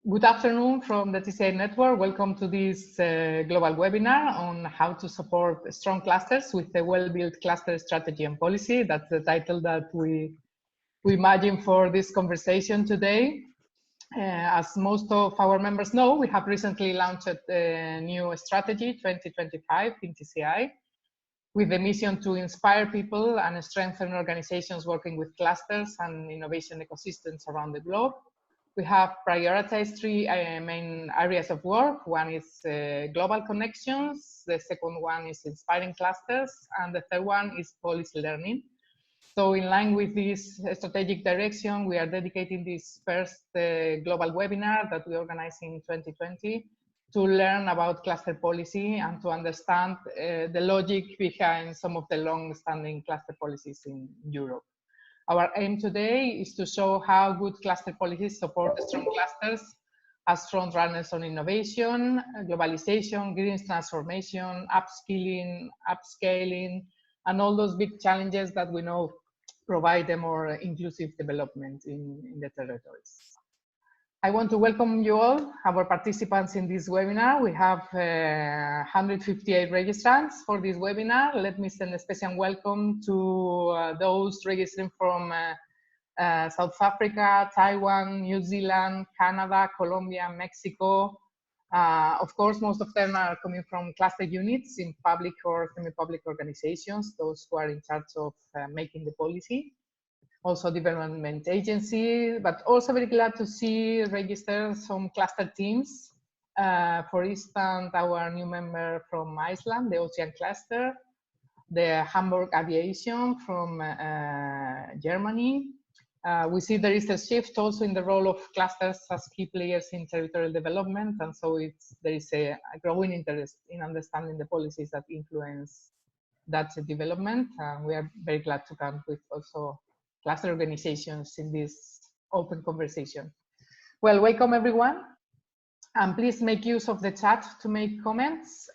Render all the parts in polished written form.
Good afternoon from the TCI network. Welcome to this global webinar on how to support strong clusters with a well-built cluster strategy and policy. That's the title that we imagine for this conversation today. As most of our members know, we have recently launched a new strategy 2025 in TCI with the mission to inspire people and strengthen organizations working with clusters and innovation ecosystems around the globe. We have prioritized three main areas of work. One is global connections, the second one is inspiring clusters, and the third one is policy learning. So in line with this strategic direction, we are dedicating this first global webinar that we organized in 2020 to learn about cluster policy and to understand the logic behind some of the long-standing cluster policies in Europe. Our aim today is to show how good cluster policies support strong clusters as front runners on innovation, globalization, green transformation, upskilling, upscaling, and all those big challenges that we know provide a more inclusive development in the territories. I want to welcome you all, our participants in this webinar. We have 158 registrants for this webinar. Let me send a special welcome to those registering from South Africa, Taiwan, New Zealand, Canada, Colombia, Mexico. Of course, most of them are coming from cluster units in public or semi-public organizations, those who are in charge of making the policy. Also development agency, but also very glad to see register some cluster teams. For instance, our new member from Iceland, the Ocean Cluster, the Hamburg Aviation from Germany. We see there is a shift also in the role of clusters as key players in territorial development, and so there is a growing interest in understanding the policies that influence that development. We are very glad to count with also cluster organizations in this open conversation. Well, welcome everyone, and please make use of the chat to make comments,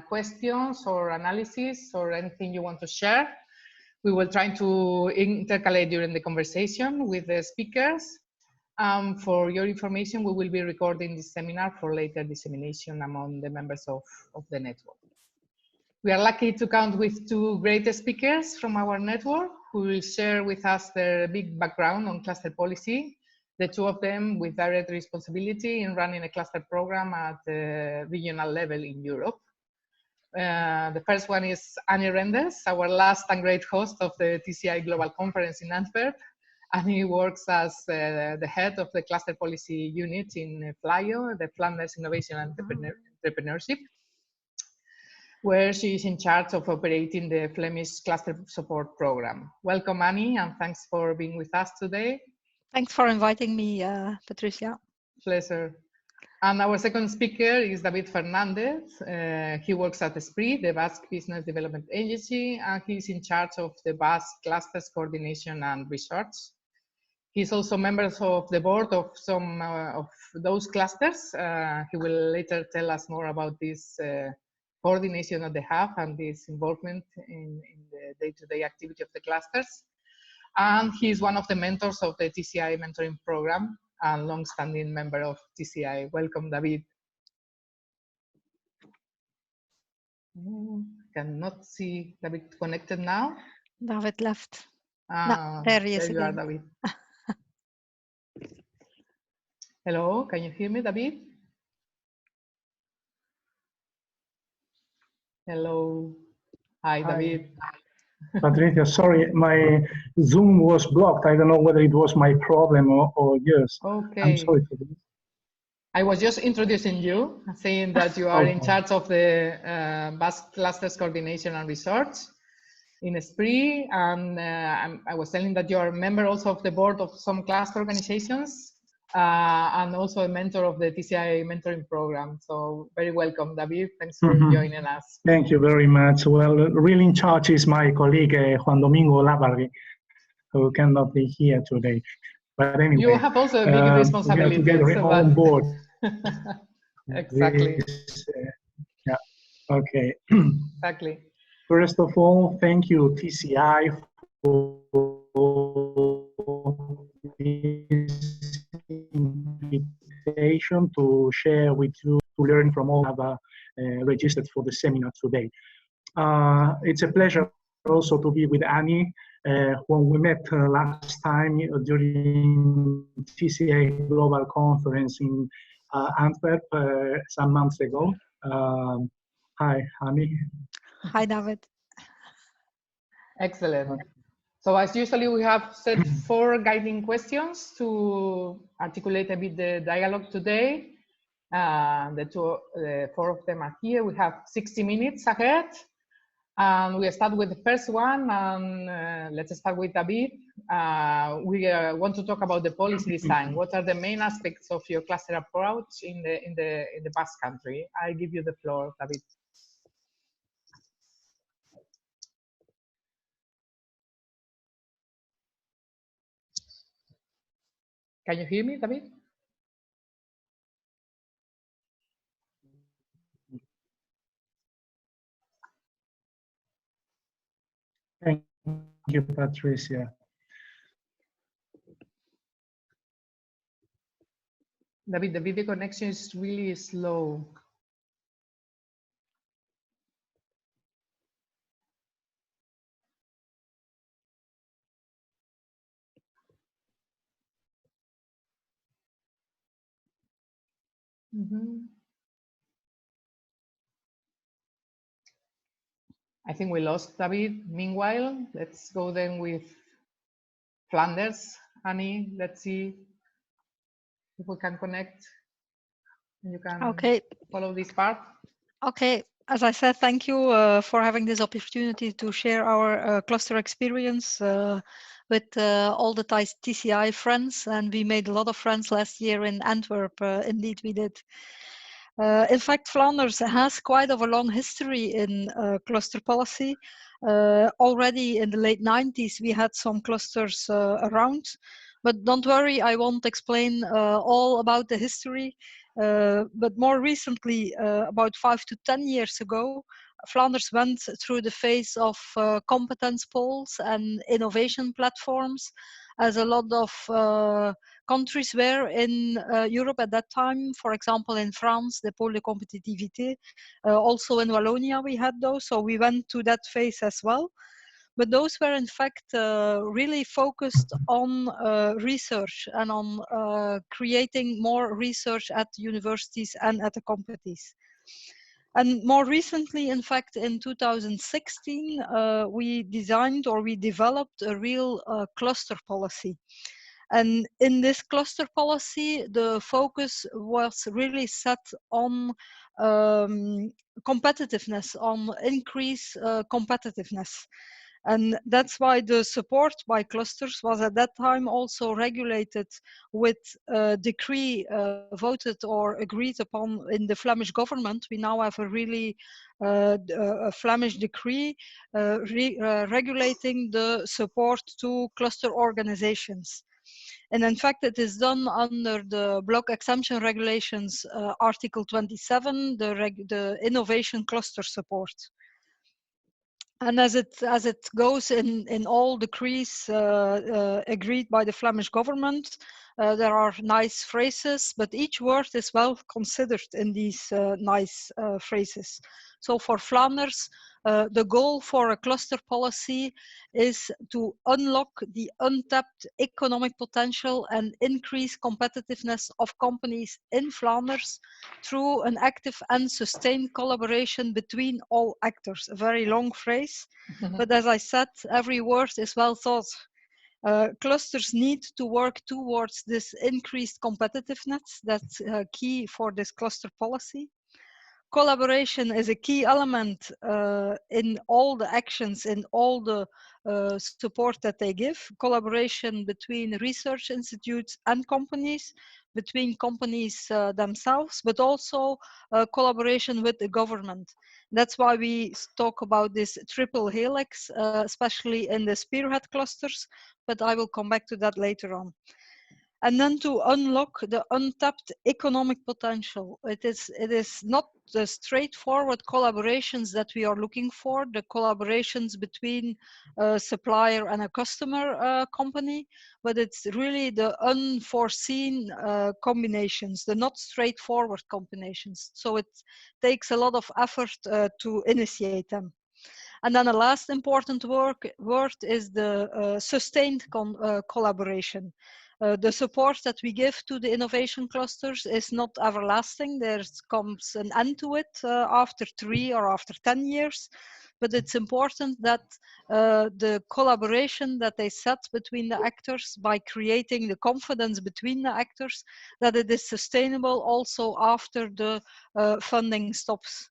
questions or analysis or anything you want to share. We will try to intercalate during the conversation with the speakers. For your information, we will be recording this seminar for later dissemination among the members of the network. We are lucky to count with two great speakers from our network who will share with us their big background on cluster policy, the two of them with direct responsibility in running a cluster program at the regional level in Europe. The first one is Annie Renders, our last and great host of the TCI Global Conference in Antwerp. Annie works as the head of the cluster policy unit in VLAIO, the Flanders Innovation and Entrepreneurship, where she is in charge of operating the Flemish Cluster Support Program. Welcome, Annie, and thanks for being with us today. Thanks for inviting me, Patricia. Pleasure. And our second speaker is David Fernández. He works at SPRI, the Basque Business Development Agency, and he's in charge of the Basque Clusters Coordination and Research. He's also member of the board of some of those clusters. He will later tell us more about this coordination that they have and this involvement in the day-to-day activity of the clusters. And he's one of the mentors of the TCI mentoring program and long-standing member of TCI. Welcome, David. Cannot see David connected now. David left. No, there he is there you again. are, David. Hello, can you hear me, David? Hello. Hi, David. Patricia, sorry, my Zoom was blocked. I don't know whether it was my problem or yours. Okay. I'm sorry for this. I was just introducing you, saying that you are in charge of the Basque Clusters Coordination and Research in SPRI, and I was telling that you are a member also of the board of some cluster organizations, and also a mentor of the TCI mentoring program. So very welcome, David. Thanks for joining us. Thank you very much. Well, really in charge is my colleague, Juan Domingo Labargue, who cannot be here today. But anyway, you have also a big responsibility. We are together on board. Exactly. Yeah, okay. Exactly. First of all, thank you, TCI, for this invitation invitation to share with you, to learn from all who have registered for the seminar today. It's a pleasure also to be with Annie. When we met last time during TCA Global Conference in Antwerp some months ago. Hi, Annie. Hi, David. Excellent. So as usually, we have set 4 guiding questions to articulate a bit the dialogue today. The 4 of them are here. We have 60 minutes ahead. And we start with the first one. And let's start with David. We want to talk about the policy design. What are the main aspects of your cluster approach in the Basque country? I give you the floor, David. Can you hear me, David? Thank you, Patricia. David, the video connection is really slow. I think we lost David. Meanwhile, let's go then with Flanders. Annie, let's see if we can connect. You can follow this part. Okay. As I said, thank you for having this opportunity to share our cluster experience with all the TCI friends. And we made a lot of friends last year in Antwerp. Indeed, we did. In fact, Flanders has quite of a long history in cluster policy. Already in the late 90s, we had some clusters around. But don't worry, I won't explain all about the history. But more recently, about 5 to 10 years ago, Flanders went through the phase of competence poles and innovation platforms, as a lot of countries were in Europe at that time. For example, in France, the pôle de compétitivité. Also in Wallonia, we had those. So we went to that phase as well. But those were in fact really focused on research and on creating more research at universities and at the companies. And more recently, in fact, in 2016, we designed or we developed a real cluster policy. And in this cluster policy, the focus was really set on competitiveness, on increase competitiveness. And that's why the support by clusters was at that time also regulated with a decree voted or agreed upon in the Flemish government. We now have a really a Flemish decree regulating the support to cluster organizations. And in fact, it is done under the block exemption regulations, Article 27, the innovation cluster support. And as it goes in all decrees agreed by the Flemish government, there are nice phrases, but each word is well considered in these nice phrases. So for Flanders, the goal for a cluster policy is to unlock the untapped economic potential and increase competitiveness of companies in Flanders through an active and sustained collaboration between all actors. A very long phrase, but as I said, every word is well thought. Clusters need to work towards this increased competitiveness. That's key for this cluster policy. Collaboration is a key element in all the actions, in all the support that they give. Collaboration between research institutes and companies, between companies themselves, but also collaboration with the government. That's why we talk about this triple helix, especially in the spearhead clusters, but I will come back to that later on. and then to unlock the untapped economic potential. It is not the straightforward collaborations that we are looking for, the collaborations between a supplier and a customer company, but it's really the unforeseen combinations, the not straightforward combinations. So it takes a lot of effort to initiate them. And then the last important word is the sustained collaboration. The support that we give to the innovation clusters is not everlasting. There comes an end to it after 3 or after 10 years. But it's important that the collaboration that they set between the actors, by creating the confidence between the actors, that it is sustainable also after the funding stops.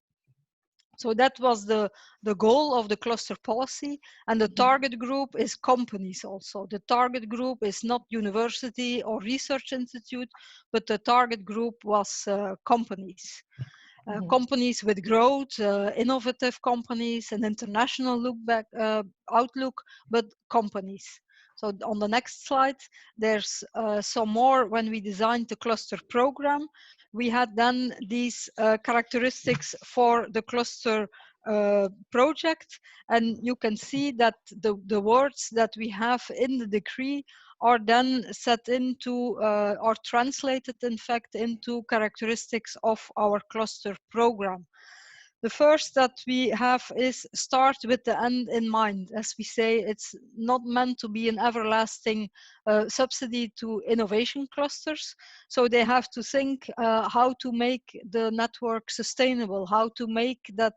So that was the goal of the cluster policy, and the target group is companies also. The target group is not university or research institute, but the target group was companies. Companies with growth, innovative companies, an international outlook, but companies. So on the next slide, there's some more. When we designed the cluster program, we had then these characteristics for the cluster project, and you can see that the words that we have in the decree are then set into, or translated in fact into characteristics of our cluster program. The first that we have is start with the end in mind. As we say, it's not meant to be an everlasting subsidy to innovation clusters. So they have to think how to make the network sustainable, how to make that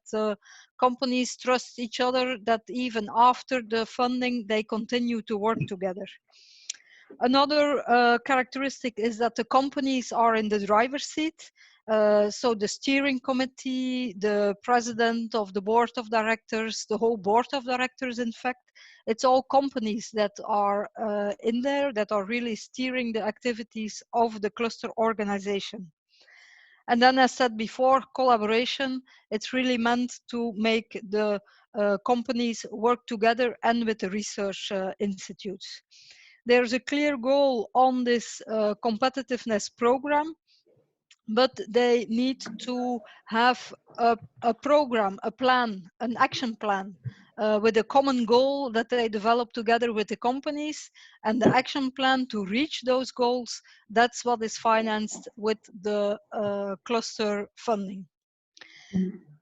companies trust each other, that even after the funding, they continue to work together. Another characteristic is that the companies are in the driver's seat. So the steering committee, the president of the board of directors, the whole board of directors, in fact, it's all companies that are in there, that are really steering the activities of the cluster organization. And then, as said before, collaboration, it's really meant to make the companies work together and with the research institutes. There's a clear goal on this competitiveness program, but they need to have a program, a plan, an action plan with a common goal that they develop together with the companies, and the action plan to reach those goals, that's what is financed with the cluster funding.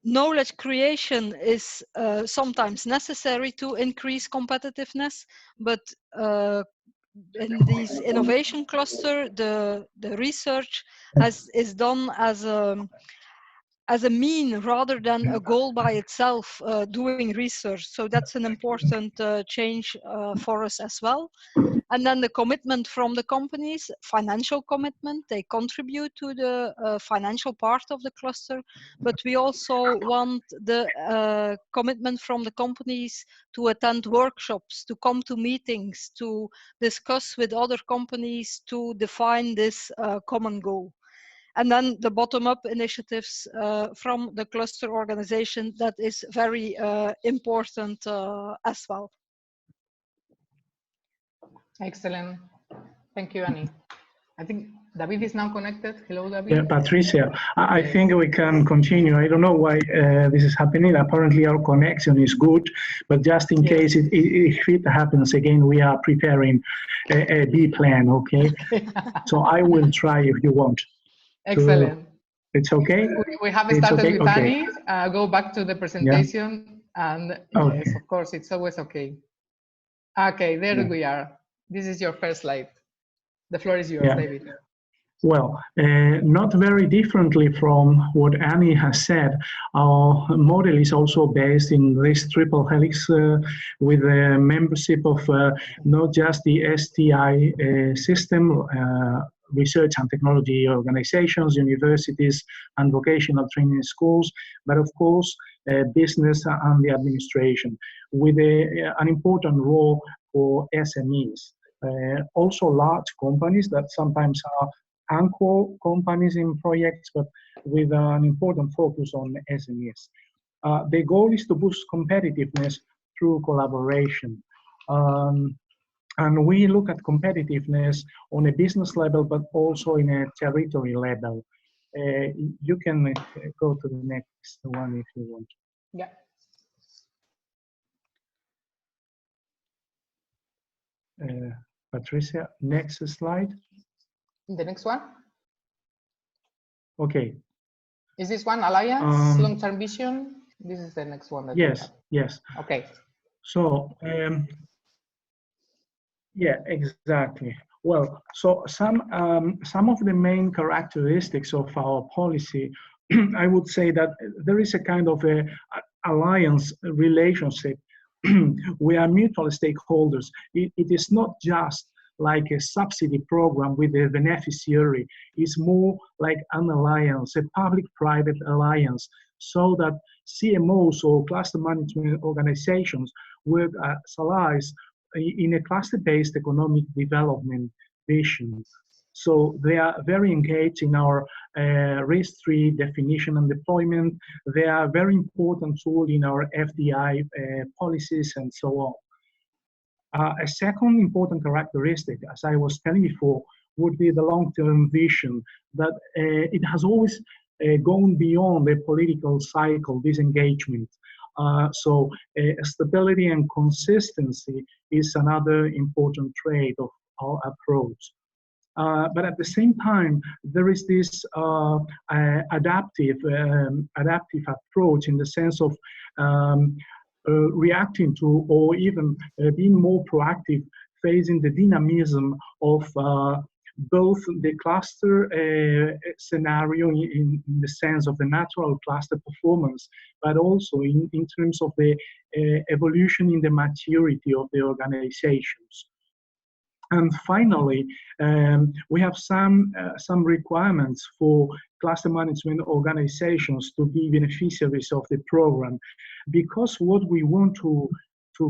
Knowledge creation is sometimes necessary to increase competitiveness, but in this innovation cluster, the research is done as a mean rather than a goal by itself, doing research. So that's an important change for us as well. And then the commitment from the companies, financial commitment, they contribute to the financial part of the cluster, but we also want the commitment from the companies to attend workshops, to come to meetings, to discuss with other companies to define this common goal. And then the bottom-up initiatives from the cluster organization, that is very important as well. Excellent. Thank you, Annie. I think David is now connected. Hello, David. Yeah, Patricia, I think we can continue. I don't know why this is happening. Apparently our connection is good, but just in case if it happens again, we are preparing a B plan, okay? So I will try if you want. Excellent. It's okay? We have started with Annie. Go back to the presentation. Yeah. And yes, of course, it's always okay. Okay, there we are. This is your first slide. The floor is yours, David. Well, not very differently from what Annie has said, our model is also based in this triple helix with the membership of not just the STI system, research and technology organizations, universities, and vocational training schools, but of course, business and the administration, with an important role for SMEs. Also large companies that sometimes are anchor companies in projects, but with an important focus on SMEs. The goal is to boost competitiveness through collaboration. And we look at competitiveness on a business level, but also in a territory level. You can go to the next one if you want. Yeah. Patricia, next slide. The next one? Okay. Is this one Alliance, long-term vision? This is the next one that yes, yes. Okay. So, yeah, exactly. Well, so some of the main characteristics of our policy, I would say that there is a kind of a alliance relationship. We are mutual stakeholders. It is not just like a subsidy program with a beneficiary. It's more like an alliance, a public-private alliance, so that CMOs or cluster management organizations work as allies in a cluster-based economic development vision. So they are very engaged in our risk-free definition and deployment. They are a very important tool in our FDI policies and so on. A second important characteristic, as I was telling before, would be the long-term vision, that it has always gone beyond the political cycle, disengagement. So stability and consistency is another important trait of our approach. But at the same time, there is this adaptive approach in the sense of reacting to, or even being more proactive, facing the dynamism of both the cluster scenario in the sense of the natural cluster performance, but also in terms of the evolution in the maturity of the organizations. And finally, we have some requirements for cluster management organizations to be beneficiaries of the program, because what we want to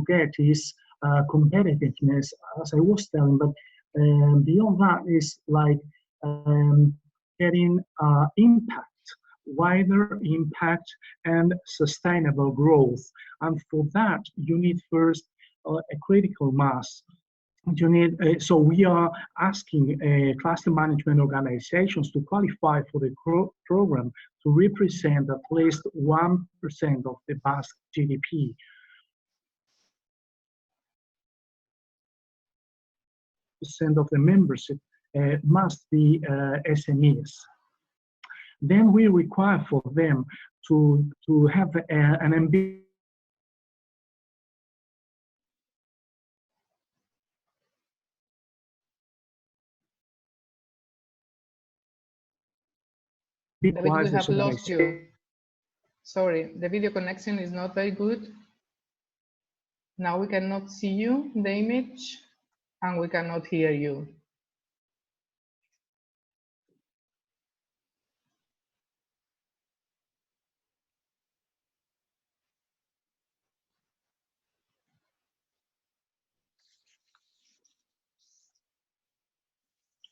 get is competitiveness, as I was telling, but beyond that is like getting impact, wider impact and sustainable growth. And for that, you need first a critical mass. You need, so we are asking cluster management organizations to qualify for the program to represent at least 1% of the Basque GDP. Percent of the membership must be SMEs. Then we require for them to have an ambition. David, we have lost you. Sorry, the video connection is not very good. Now we cannot see you, the image, and we cannot hear you.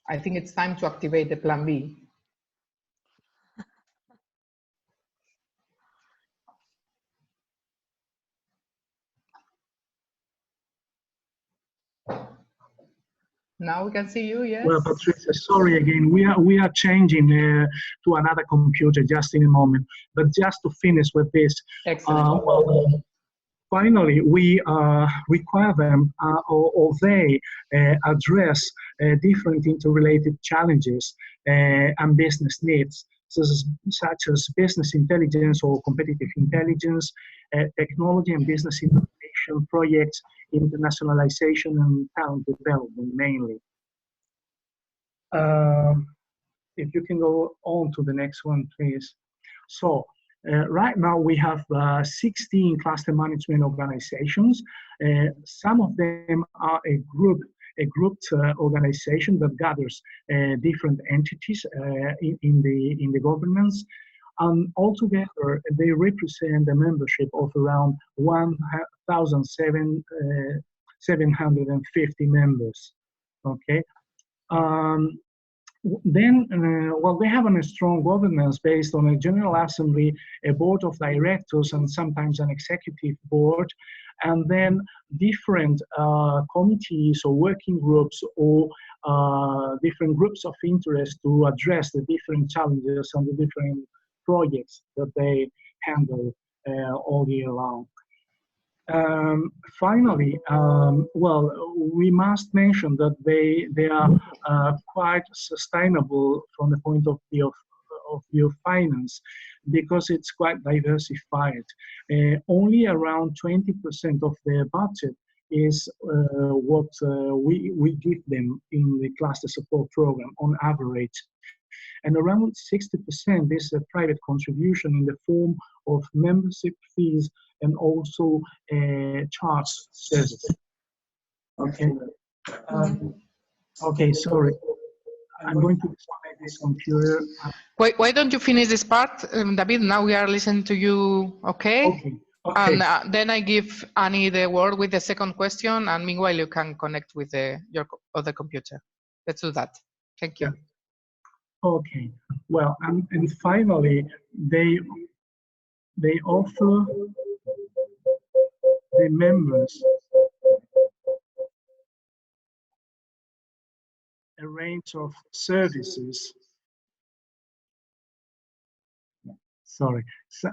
I think it's time to activate the plan B. Now we can see you, yes? Well, Patricia, sorry again. We are changing to another computer just in a moment. But just to finish with this, finally, we require them, or they address different interrelated challenges and business needs, such as business intelligence or competitive intelligence, technology and business innovation projects, internationalization and talent development mainly. If you can go on to the next one, please. So right now we have 16 cluster management organizations. Some of them are a grouped organization that gathers different entities in the governance. Altogether, they represent a membership of around 1,750 members. Okay. Then, well, they have a strong governance based on a general assembly, a board of directors, and sometimes an executive board, and then different committees or working groups or different groups of interest to address the different challenges and the different projects that they handle all year long. Finally, well, we must mention that they are quite sustainable from the point of view of finance, because it's quite diversified. Only around 20% of their budget is what we give them in the cluster support program on average. And around 60% is a private contribution in the form of membership fees and also charge service. Okay. Okay, sorry. I'm going to display this computer. Why don't you finish this part, David? Now we are listening to you, okay? Okay. Okay. And then I give Annie the word with the second question, and meanwhile you can connect with your other computer. Let's do that. Thank you. Yeah. Okay. Well, and finally, they offer the members a range of services. Sorry,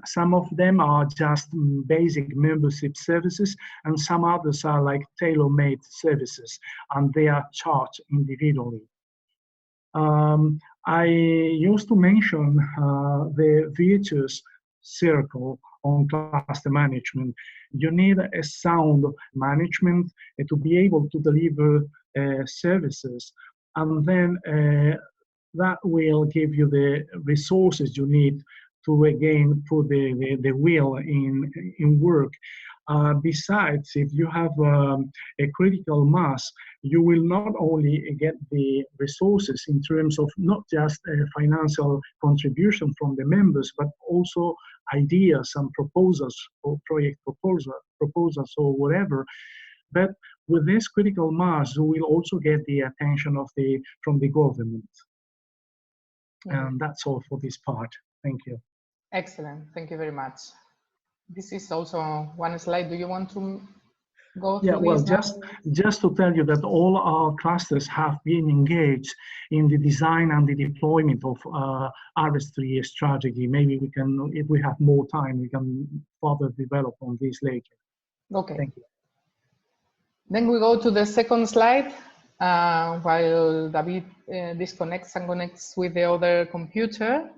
some of them are just basic membership services, and some others are like tailor-made services, and they are charged individually. I used to mention the virtuous circle on cluster management. You need a sound management to be able to deliver services, and then that will give you the resources you need to again put the wheel in work. Besides, if you have a critical mass, you will not only get the resources in terms of not just a financial contribution from the members, but also ideas and proposals or project proposals or whatever. But with this critical mass, you will also get the attention of from the government. And that's all for this part. Thank you. Excellent. Thank you very much. This is also one slide. Do you want to go through? Yeah, well, this just to tell you that all our clusters have been engaged in the design and the deployment of RS3 strategy. Maybe we can, if we have more time, we can further develop on this later. Okay. Thank you. Then we go to the second slide while David disconnects and connects with the other computer.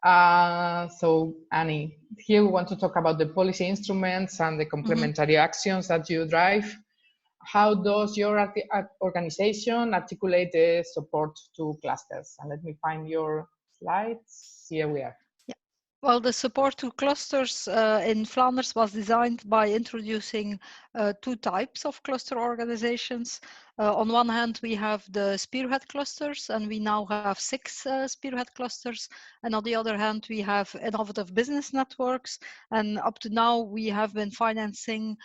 So Annie, here we want to talk about the policy instruments and the complementary actions that you drive. How does your organization articulate the support to clusters? And let me find your slides. Here we are. Well, the support to clusters in Flanders was designed by introducing two types of cluster organizations. On one hand, we have the spearhead clusters, and we now have 6 spearhead clusters. And on the other hand, we have innovative business networks. And up to now, we have been financing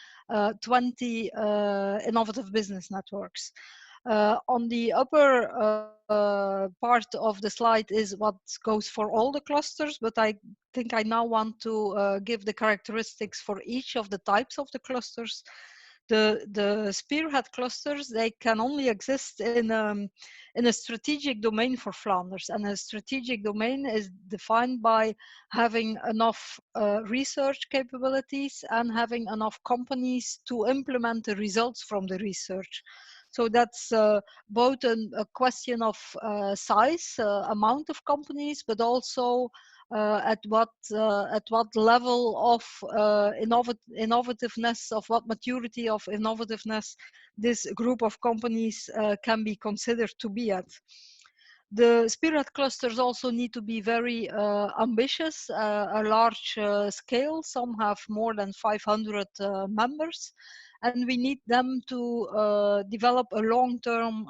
20 innovative business networks. On the upper part of the slide is what goes for all the clusters, but I think I now want to give the characteristics for each of the types of the clusters. The spearhead clusters, they can only exist in a strategic domain for Flanders, and a strategic domain is defined by having enough research capabilities and having enough companies to implement the results from the research. So that's both a question of size, amount of companies, but also at what level of innovativeness, of what maturity of innovativeness this group of companies can be considered to be at. The spearhead clusters also need to be very ambitious, a large scale. Some have more than 500 members. And we need them to develop a long-term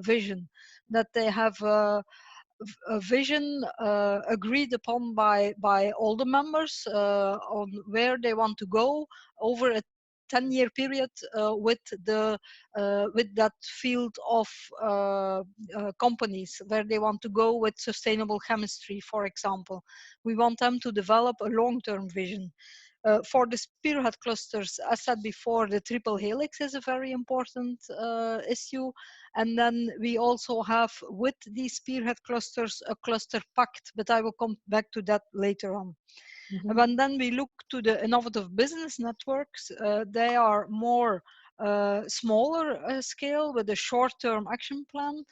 vision, that they have a vision agreed upon by all the members on where they want to go over a 10-year period with that field of companies where they want to go with sustainable chemistry, for example. We want them to develop a long-term vision. For the spearhead clusters, as said before, the triple helix is a very important issue. And then we also have with these spearhead clusters a cluster pact, but I will come back to that later on. Mm-hmm. And then we look to the innovative business networks. They are more smaller scale with a short-term action plan.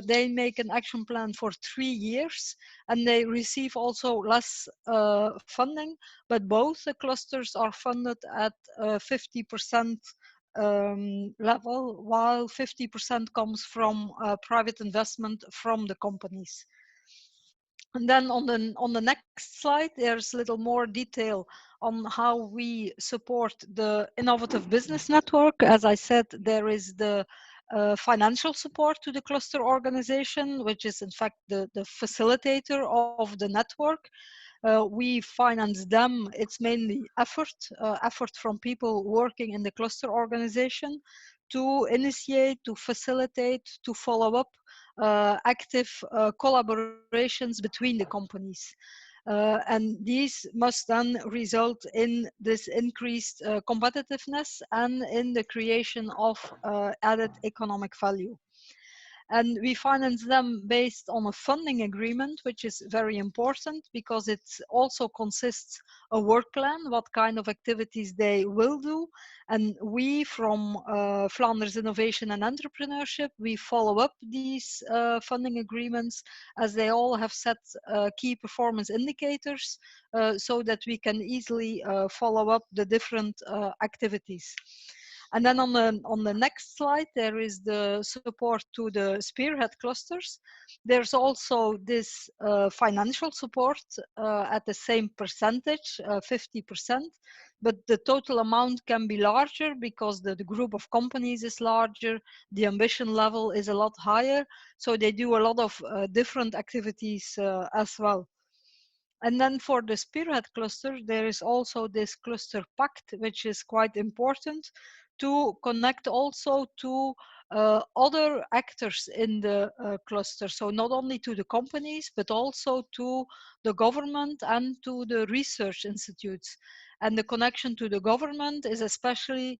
They make an action plan for 3 years and they receive also less funding, but both the clusters are funded at 50% level, while 50% comes from private investment from the companies. And then on the next slide, there's a little more detail on how we support the innovative business network. As I said, there is the financial support to the cluster organization, which is in fact the facilitator of the network. We finance them. It's mainly effort from people working in the cluster organization to initiate, to facilitate, to follow up active collaborations between the companies. And these must then result in this increased competitiveness and in the creation of added economic value. And we finance them based on a funding agreement, which is very important because it also consists a work plan, what kind of activities they will do. And we from Flanders Innovation and Entrepreneurship, we follow up these funding agreements as they all have set key performance indicators so that we can easily follow up the different activities. And then on the next slide, there is the support to the spearhead clusters. There's also this financial support at the same percentage, 50%, but the total amount can be larger because the group of companies is larger, the ambition level is a lot higher, so they do a lot of different activities as well. And then for the spearhead cluster, there is also this cluster pact, which is quite important to connect also to other actors in the cluster. So not only to the companies, but also to the government and to the research institutes. And the connection to the government is especially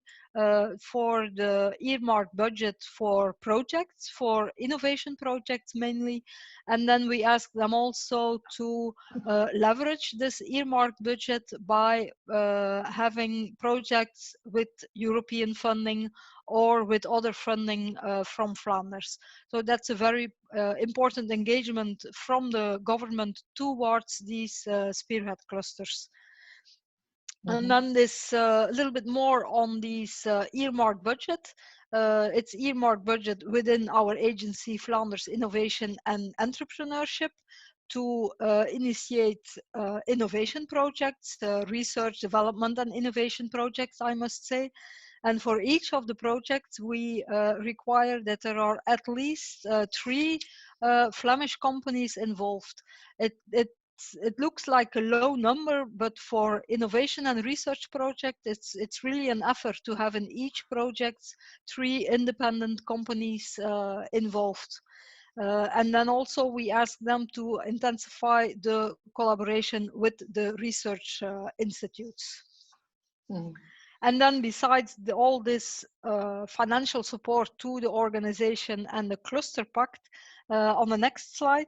for the earmarked budget for projects, for innovation projects mainly. And then we ask them also to leverage this earmarked budget by having projects with European funding or with other funding from Flanders. So that's a very important engagement from the government towards these spearhead clusters. Mm-hmm. And then this a little bit more on these earmarked budget. It's earmarked budget within our agency, Flanders Innovation and Entrepreneurship, to initiate innovation projects, research, development, and innovation projects, I must say. And for each of the projects, we require that there are at least 3 Flemish companies involved. It looks like a low number, but for innovation and research project, it's really an effort to have in each project 3 independent companies involved. And then also we ask them to intensify the collaboration with the research institutes. Mm. And then besides all this financial support to the organization and the cluster pact, on the next slide,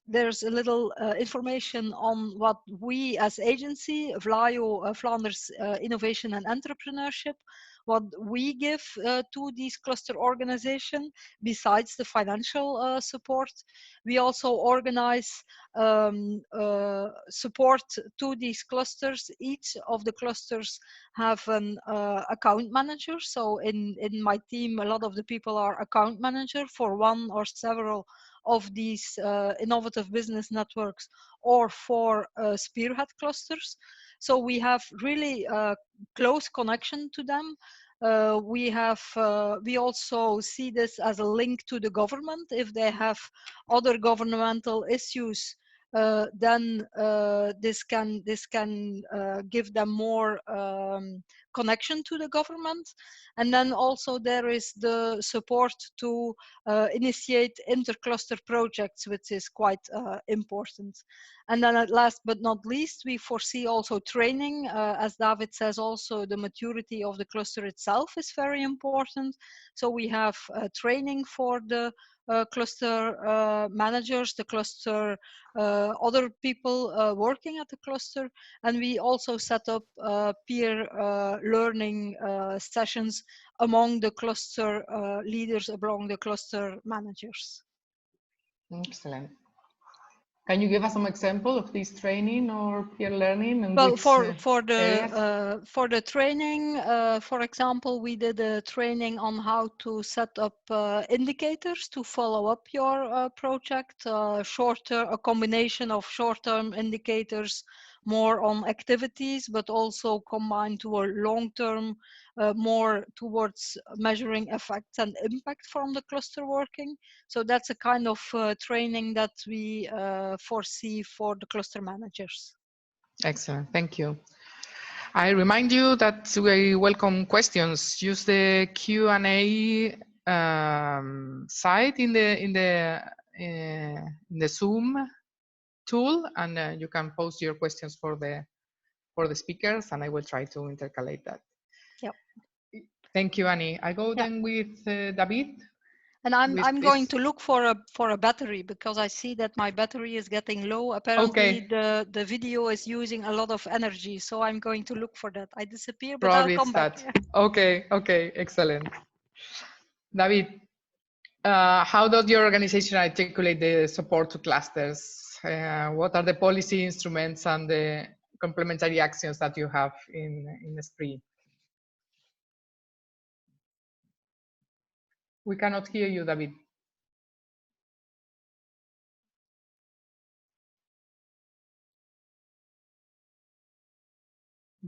there's a little information on what we as agency, VLAIO, Flanders Innovation and Entrepreneurship, what we give to these cluster organization besides the financial support. We also organize support to these clusters. Each of the clusters have an account manager. So in my team, a lot of the people are account manager for one or several of these innovative business networks or for spearhead clusters. So we have really close connection to them. We also see this as a link to the government. If they have other governmental issues, then this can give them more connection to the government. And then also there is the support to initiate intercluster projects, which is quite important. And then at last but not least, we foresee also training. As David says, also the maturity of the cluster itself is very important. So we have training for the cluster managers, the cluster other people working at the cluster, and we also set up peer learning sessions among the cluster leaders, among the cluster managers. Excellent. Can you give us some example of this training or peer learning? And well, for the training, for example, we did a training on how to set up indicators to follow up your project. A combination of short-term indicators, more on activities, but also combined to a long-term, more towards measuring effects and impact from the cluster working. So that's a kind of training that we foresee for the cluster managers. Excellent, thank you. I remind you that we welcome questions. Use the Q&A site in the Zoom tool, and you can post your questions for the speakers, and I will try to intercalate that. Yep. Thank you, Annie. I go then with David. And I'm going to look for a battery, because I see that my battery is getting low. Apparently, the video is using a lot of energy, so I'm going to look for that. I disappear, but I'll come back. Okay, excellent. David, how does your organization articulate the support to clusters? What are the policy instruments and the complementary actions that you have in the SPRI? We cannot hear you, David.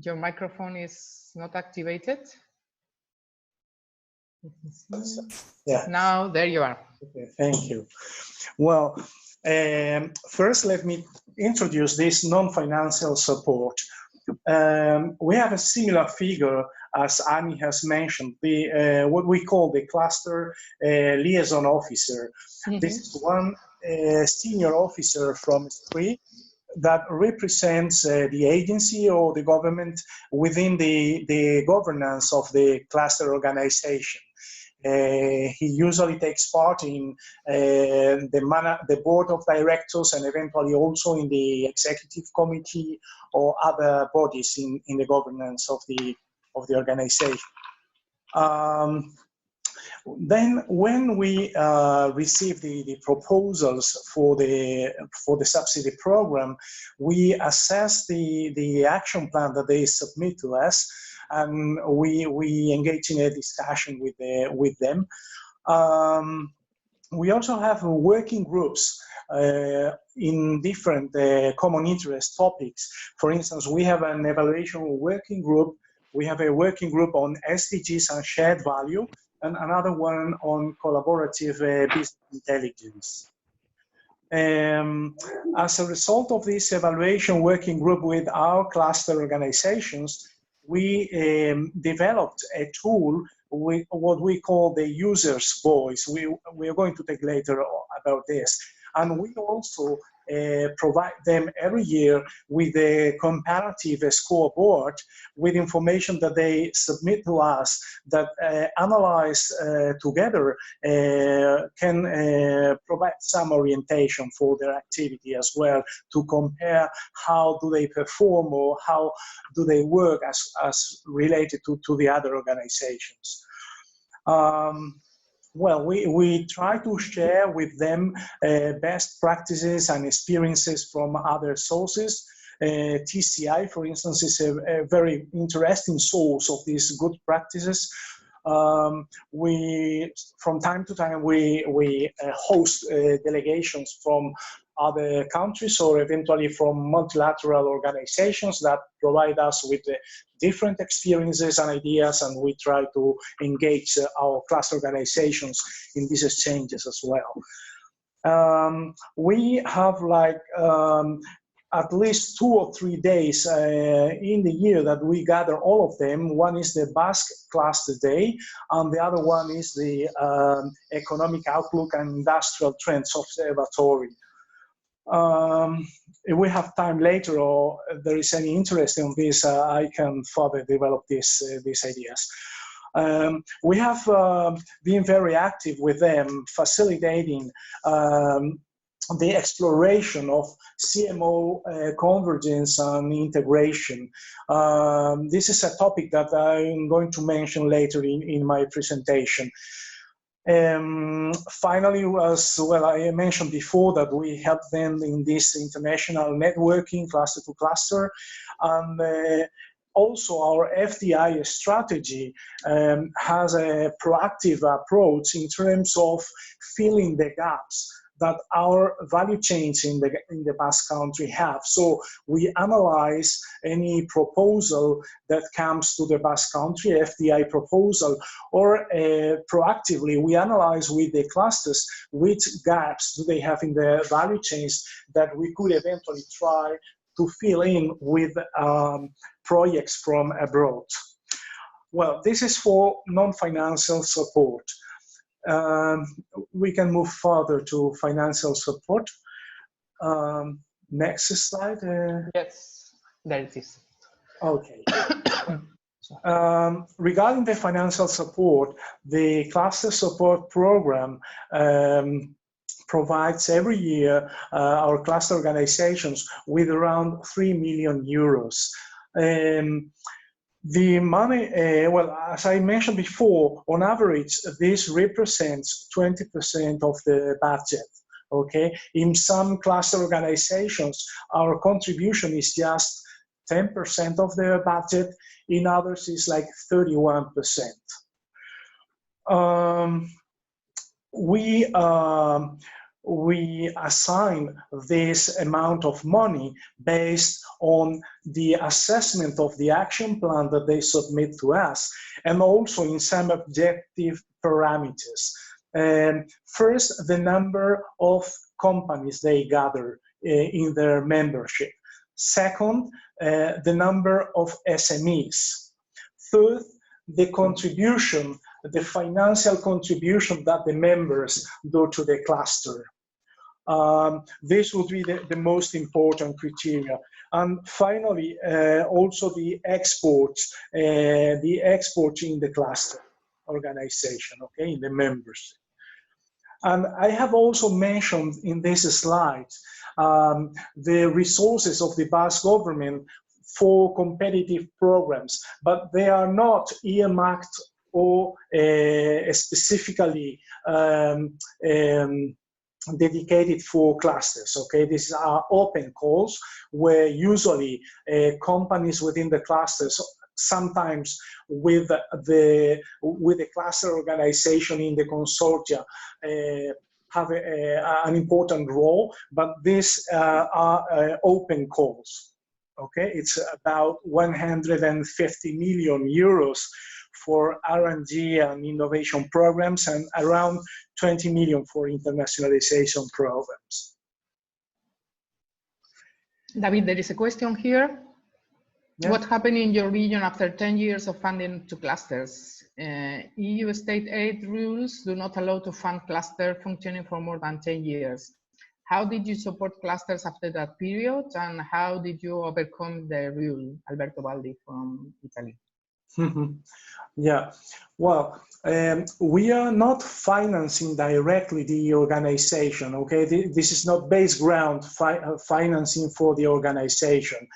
Your microphone is not activated. Yeah. Now, there you are. Okay, thank you. Well, first, let me introduce this non-financial support. We have a similar figure, as Annie has mentioned, what we call the cluster liaison officer. Mm-hmm. This is one senior officer from SPRI that represents the agency or the government within the governance of the cluster organization. He usually takes part in the board of directors and eventually also in the executive committee or other bodies in the governance of the organization. Then, when we receive the proposals for the subsidy program, we assess the action plan that they submit to us, and we engage in a discussion with them. We also have working groups in different common interest topics. For instance, we have an evaluation working group. We have a working group on SDGs and shared value, and another one on collaborative business intelligence. As a result of this evaluation working group with our cluster organizations, we developed a tool with what we call the user's voice. We are going to take later about this. And we also provide them every year with a comparative scoreboard with information that they submit to us that analyzed together can provide some orientation for their activity as well, to compare how do they perform or how do they work as related to the other organizations. Well, we try to share with them best practices and experiences from other sources. TCI, for instance, is a very interesting source of these good practices. From time to time, we host delegations from other countries or eventually from multilateral organizations that provide us with different experiences and ideas, and we try to engage our cluster organizations in these exchanges as well. We have like at least 2 or 3 days in the year that we gather all of them. One is the Basque Cluster Day, and the other one is the Economic Outlook and Industrial Trends Observatory. If we have time later, or if there is any interest in this, I can further develop these ideas. We have been very active with them, facilitating the exploration of CMO convergence and integration. This is a topic that I'm going to mention later in my presentation. Finally, as well, I mentioned before that we help them in this international networking, cluster to cluster, and also our FDI strategy has a proactive approach in terms of filling the gaps that our value chains in the Basque Country have. So we analyze any proposal that comes to the Basque Country, FDI proposal, or proactively we analyze with the clusters which gaps do they have in the value chains that we could eventually try to fill in with projects from abroad. Well, this is for non-financial support. We can move further to financial support. Next slide. Yes, there it is. Okay. Regarding the financial support, the cluster support program provides every year our cluster organizations with around 3 million euros. The money, well, as I mentioned before, on average, this represents 20% of the budget, okay? In some cluster organizations, our contribution is just 10% of their budget. In others, it's like 31%. We assign this amount of money based on the assessment of the action plan that they submit to us, and also in some objective parameters. First, the number of companies they gather in their membership. Second, the number of SMEs. Third, the contribution, the financial contribution that the members do to the cluster. This would be the most important criteria. And finally, also the exports in the cluster organization, okay, in the members. And I have also mentioned in this slide the resources of the Basque government for competitive programs, but they are not earmarked or specifically dedicated for clusters, okay? These are open calls where usually companies within the clusters, sometimes with the cluster organization in the consortia, have an important role, but these are open calls, okay? It's about 150 million euros for R&D and innovation programs, and around 20 million for internationalization programs. David, there is a question here. Yeah. What happened in your region after 10 years of funding to clusters? EU state aid rules do not allow to fund cluster functioning for more than 10 years. How did you support clusters after that period, and how did you overcome the rule? Alberto Baldi from Italy. Yeah, well, we are not financing directly the organization, okay? This is not base ground financing for the organization.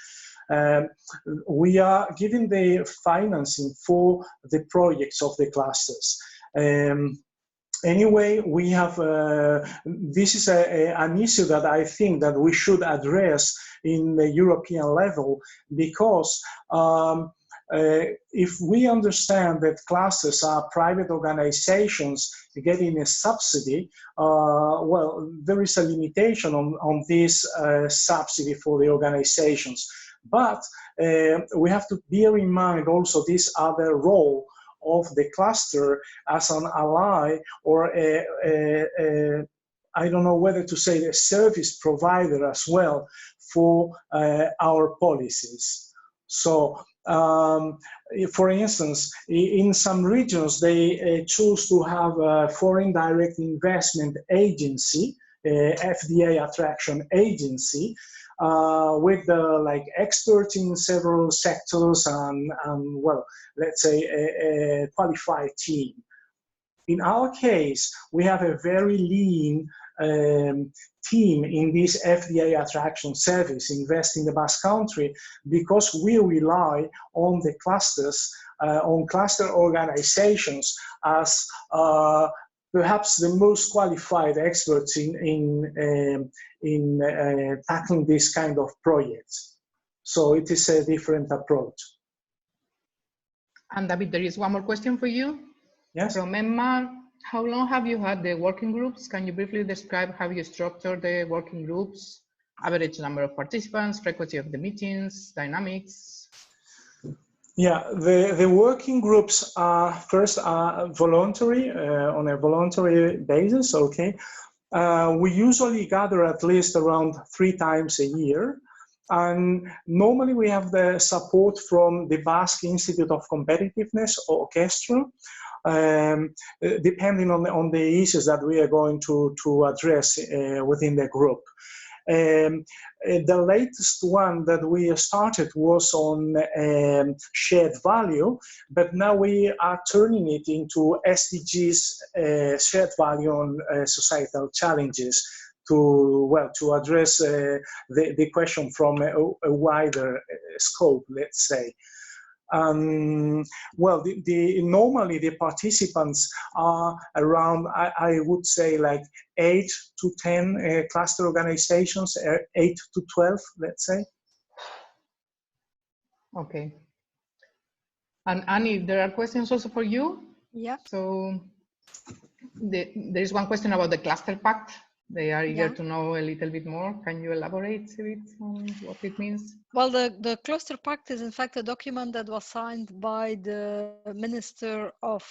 We are giving the financing for the projects of the clusters. Anyway, we have, this is an issue that I think that we should address in the European level, because if we understand that clusters are private organizations getting a subsidy, well, there is a limitation on this subsidy for the organizations. But we have to bear in mind also this other role of the cluster as an ally or I don't know whether to say the service provider as well for our policies. So, for instance, in some regions, they choose to have a foreign direct investment agency, FDI attraction agency, with like experts in several sectors and well, let's say a qualified team. In our case, we have a very lean team in this FDI attraction service, Invest in the Basque Country, because we rely on the clusters, on cluster organizations as perhaps the most qualified experts in tackling this kind of projects. So it is a different approach. And David, there is one more question for you. Yes. From Emma, how long have you had the working groups? Can you briefly describe how you structure the working groups, average number of participants, frequency of the meetings, dynamics? Yeah, the working groups are first voluntary, on a voluntary basis, okay. We usually gather at least around 3 times a year. And normally we have the support from the Basque Institute of Competitiveness or Orchestra, depending on the issues that we are going to address within the group. The latest one that we started was on shared value, but now we are turning it into SDGs, shared value on societal challenges, to address the question from a wider scope, let's say. Well, normally the participants are around, I would say, like 8 to 10 cluster organizations, 8 to 12, let's say. Okay. And Annie, there are questions also for you. Yeah. So there is one question about the cluster pact. They are eager to know a little bit more. Can you elaborate a bit on what it means? Well, the Cluster Pact is in fact a document that was signed by the Minister of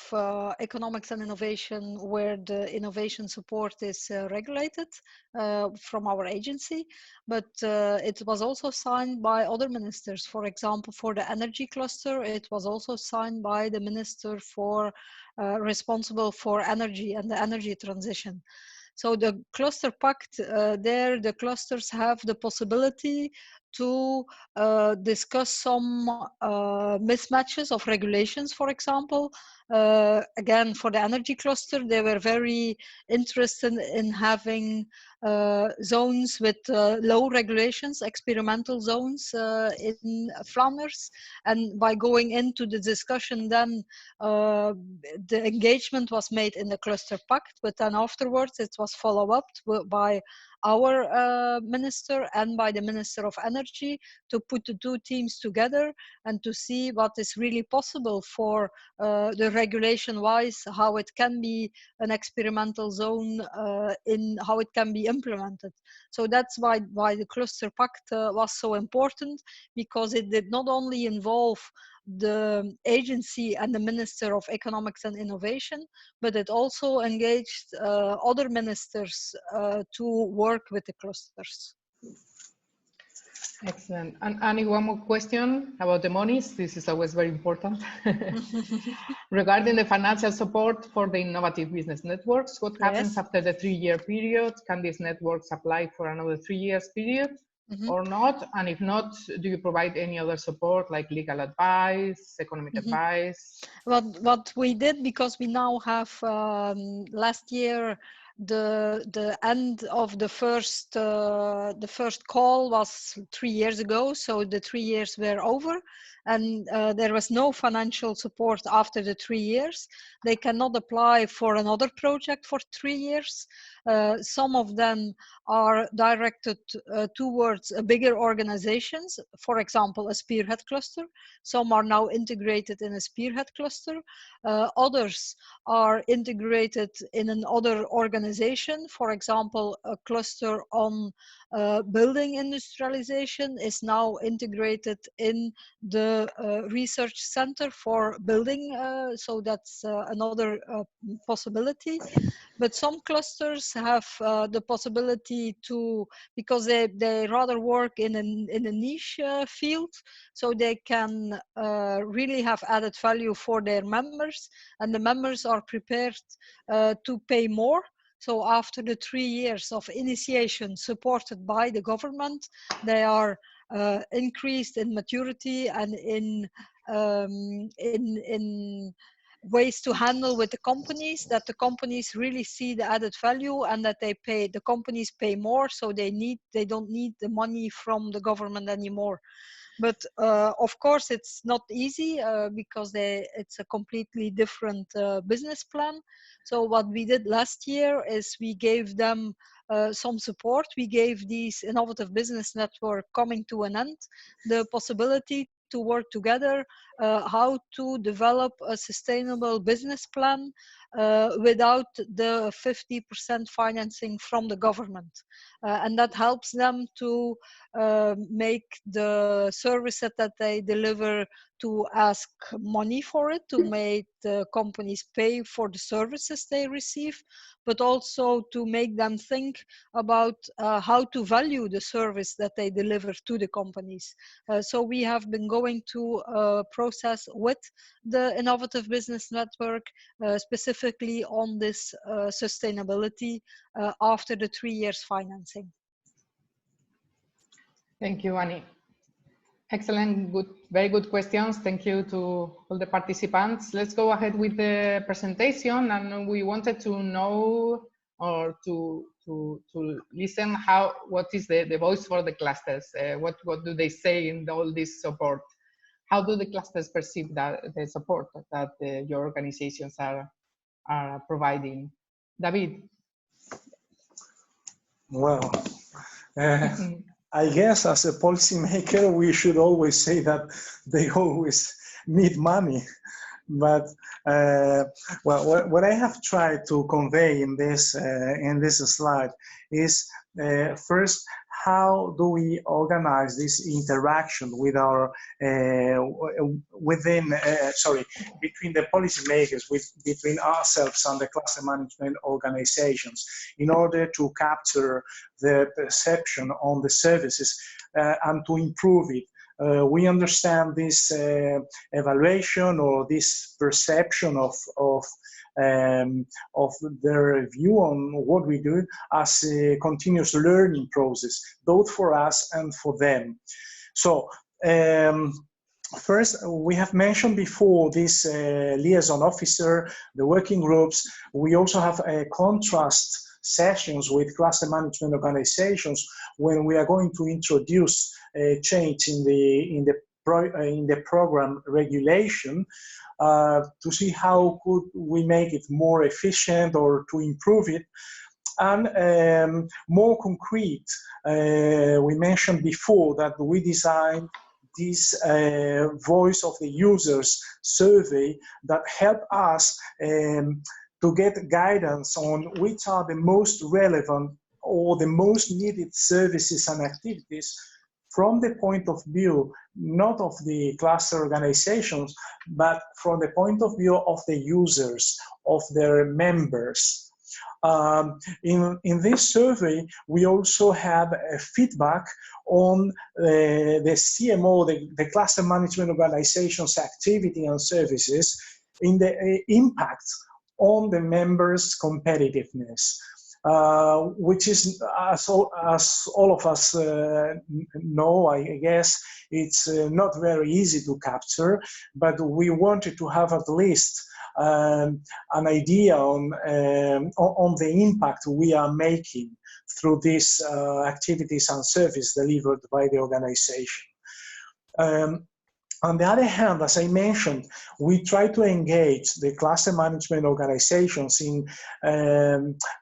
Economics and Innovation, where the innovation support is regulated from our agency. But it was also signed by other ministers. For example, for the energy cluster, it was also signed by the minister for responsible for energy and the energy transition. So the Cluster Pact, there the clusters have the possibility to discuss some mismatches of regulations, for example. Again, for the energy cluster, they were very interested in having zones with low regulations, experimental zones in Flanders. And by going into the discussion, then the engagement was made in the Cluster Pact, but then afterwards it was followed up by our minister and by the Minister of Energy to put the 2 teams together and to see what is really possible for the regulation-wise, how it can be an experimental zone, in how it can be implemented. So that's why the Cluster Pact was so important, because it did not only involve the agency and the Minister of Economics and Innovation, but it also engaged other ministers to work with the clusters. Excellent. And Annie, one more question about the monies. This is always very important. Regarding the financial support for the innovative business networks, what happens after the 3-year period? Can these networks apply for another 3 years period? Or not? And if not, do you provide any other support like legal advice, economic advice? What we did, because we now have last year the end of the first call was 3 years ago, so the 3 years were over, and there was no financial support after the 3 years. They cannot apply for another project for 3 years. Some of them are directed towards bigger organizations, for example, a spearhead cluster. Some are now integrated in a spearhead cluster. Others are integrated in another organization organization. For example, a cluster on building industrialization is now integrated in the research center for building, so that's another possibility. But some clusters have the possibility to, because they rather work in a niche field, so they can really have added value for their members, and the members are prepared to pay more. So after the 3 years of initiation supported by the government, they are increased in maturity and in ways to handle with the companies, that the companies really see the added value, and that the companies pay more, so they don't need the money from the government anymore. But of course, it's not easy because it's a completely different business plan. So what we did last year is we gave them some support. We gave these innovative business network coming to an end the possibility to work together, how to develop a sustainable business plan without the 50% financing from the government. And that helps them to make the services that they deliver, to ask money for it, to make the companies pay for the services they receive, but also to make them think about how to value the service that they deliver to the companies. So we have been going through a process with the Innovative Business Network, specifically on this sustainability after the 3 years financing. Thank you, Annie. Excellent, good, very good questions. Thank you to all the participants. Let's go ahead with the presentation, and we wanted to know or to listen what is the voice for the clusters. What do they say in all this support? How do the clusters perceive the support that your organizations are providing? David. Well, I guess as a policymaker, we should always say that they always need money. But well, what I have tried to convey in this slide is first, how do we organize this interaction with our between the policymakers, between ourselves and the cluster management organizations, in order to capture the perception on the services and to improve it. We understand this evaluation or this perception of their view on what we do as a continuous learning process, both for us and for them. So first, we have mentioned before this liaison officer, the working groups. We also have contrast sessions with cluster management organizations when we are going to introduce a change in the program regulation to see how could we make it more efficient or to improve it. And more concrete, we mentioned before that we designed this voice of the users survey that help us to get guidance on which are the most relevant or the most needed services and activities from the point of view, not of the cluster organizations, but from the point of view of the users, of their members. In this survey, we also had a feedback on the CMO, the cluster management organization's activity and services in the impact on the members' competitiveness. Which is, as all of us know, I guess, it's not very easy to capture, but we wanted to have at least an idea on the impact we are making through these activities and services delivered by the organization. On the other hand, as I mentioned, we try to engage the cluster management organizations in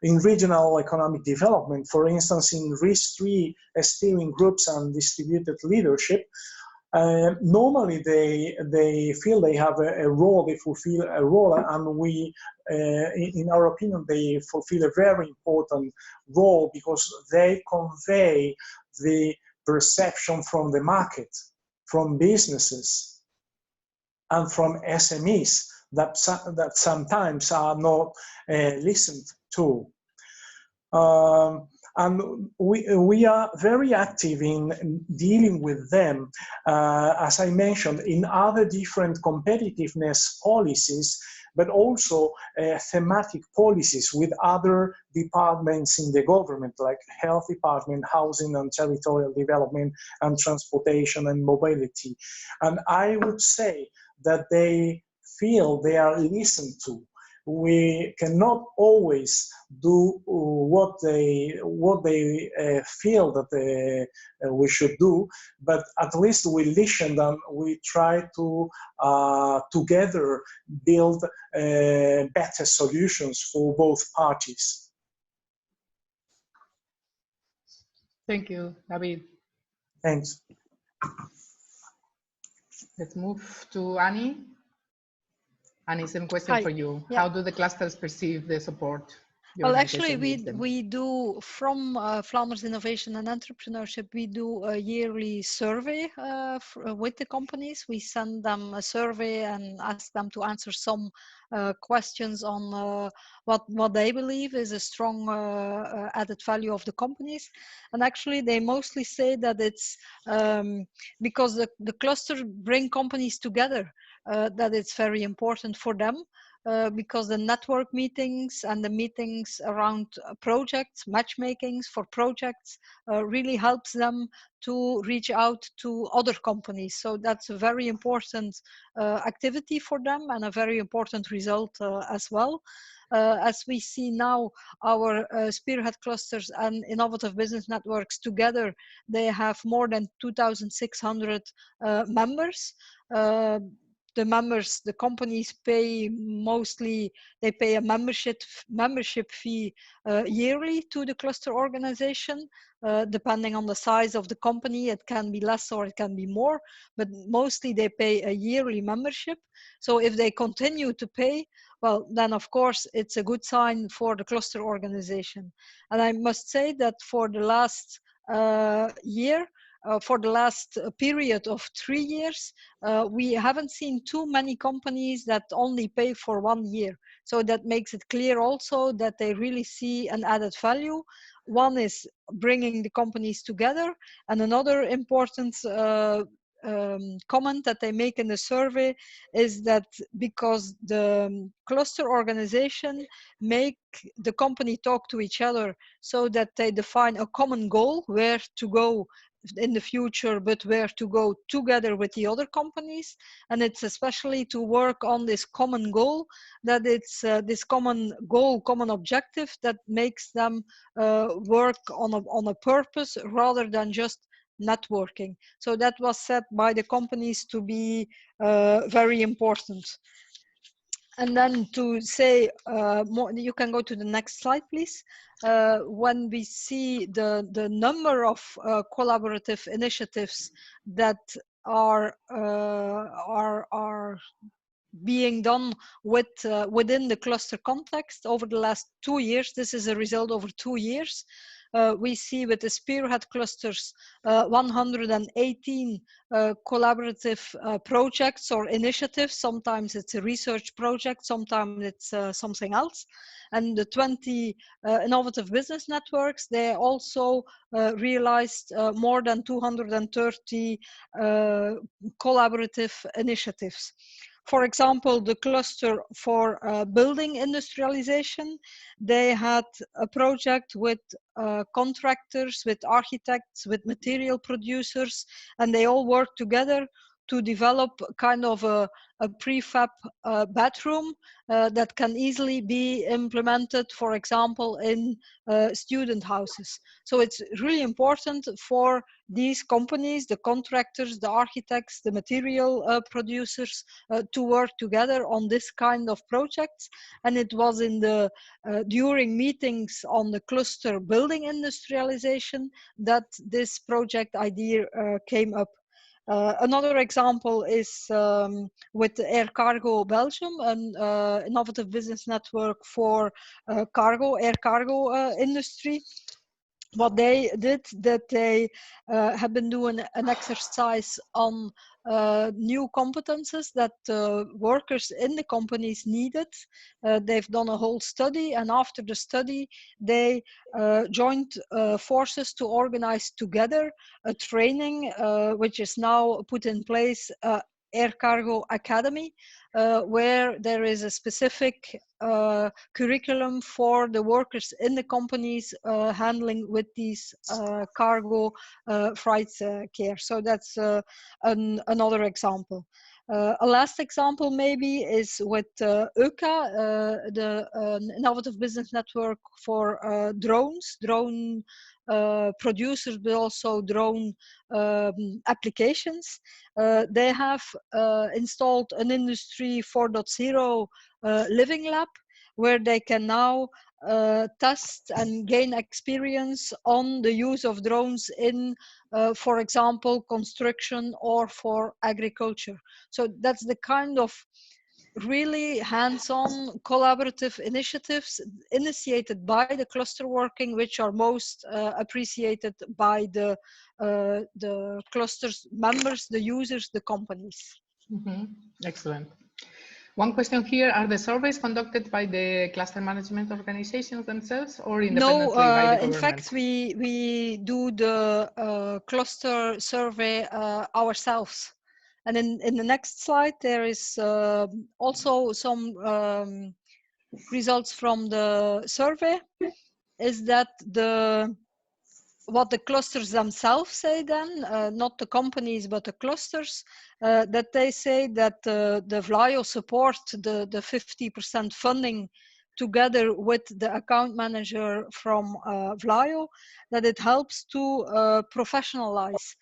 regional economic development, for instance, in RIS3 steering groups and distributed leadership, Normally, they feel they have a role, they fulfill a role, and we, in our opinion, they fulfill a very important role because they convey the perception from the market, from businesses, and from SMEs that sometimes are not listened to. And we are very active in dealing with them, as I mentioned, in other different competitiveness policies, but also thematic policies with other departments in the government, like health department, housing and territorial development, and transportation and mobility. And I would say that they feel they are listened to. We cannot always do what they feel that we should do, but at least we listen and we try to together build better solutions for both parties. Thank you, David. Thanks. Let's move to Annie. Annie, same question Hi. for you. Yeah. How do the clusters perceive the support? Well, actually, we do, from Flanders Innovation and Entrepreneurship, we do a yearly survey with the companies. We send them a survey and ask them to answer some questions on what they believe is a strong added value of the companies. And actually, they mostly say that it's because the cluster bring companies together, that it's very important for them. Because the network meetings and the meetings around projects, matchmakings for projects, really helps them to reach out to other companies. So that's a very important activity for them and a very important result as well. As we see now, our spearhead clusters and innovative business networks together, they have more than 2,600 members. The members, the companies pay mostly, they pay a membership fee yearly to the cluster organization. Depending on the size of the company, it can be less or it can be more, but mostly they pay a yearly membership. So if they continue to pay, well, then of course it's a good sign for the cluster organization. And I must say that for the last year, for the last period of 3 years, we haven't seen too many companies that only pay for 1 year. So that makes it clear also that they really see an added value. One is bringing the companies together, and another important comment that they make in the survey is that because the cluster organization make the company talk to each other so that they define a common goal, where to go in the future, but where to go together with the other companies. And it's especially to work on this common goal, that it's this common goal, common objective that makes them work on a purpose rather than just networking. So that was said by the companies to be very important. And then to say more, you can go to the next slide, please. When we see the number of collaborative initiatives that are being done within the cluster context over the last 2 years, this is a result over 2 years. We see with the spearhead clusters 118 collaborative projects or initiatives. Sometimes it's a research project, sometimes it's something else. And the 20 innovative business networks, they also realized more than 230 collaborative initiatives. For example, the cluster for building industrialization, they had a project with contractors, with architects, with material producers, and they all worked together to develop kind of a prefab bathroom that can easily be implemented, for example, in student houses. So it's really important for these companies, the contractors, the architects, the material producers, to work together on this kind of projects. And it was in the during meetings on the cluster building industrialization that this project idea came up. Another example is with Air Cargo Belgium, an innovative business network for air cargo industry. What they did, that they have been doing an exercise on new competences that workers in the companies needed. They've done a whole study, and after the study, they joined forces to organize together a training which is now put in place, Air Cargo Academy, where there is a specific curriculum for the workers in the companies handling with these cargo freight care. So that's another example. A last example maybe is with EUCA, the innovative business network for drones, drone producers, but also drone applications. They have installed an Industry 4.0 living lab, where they can now test and gain experience on the use of drones in, for example, construction or for agriculture. So that's the kind of really hands-on collaborative initiatives initiated by the cluster working, which are most appreciated by the cluster's members, the users, the companies. Mm-hmm. Excellent. One question here, are the surveys conducted by the cluster management organizations themselves or independently by the government? In fact, we do the cluster survey ourselves. And in the next slide, there is also some results from the survey, is that what the clusters themselves say then, not the companies, but the clusters, that they say that the VLAIO support, the 50% funding together with the account manager from VLAIO, that it helps to professionalize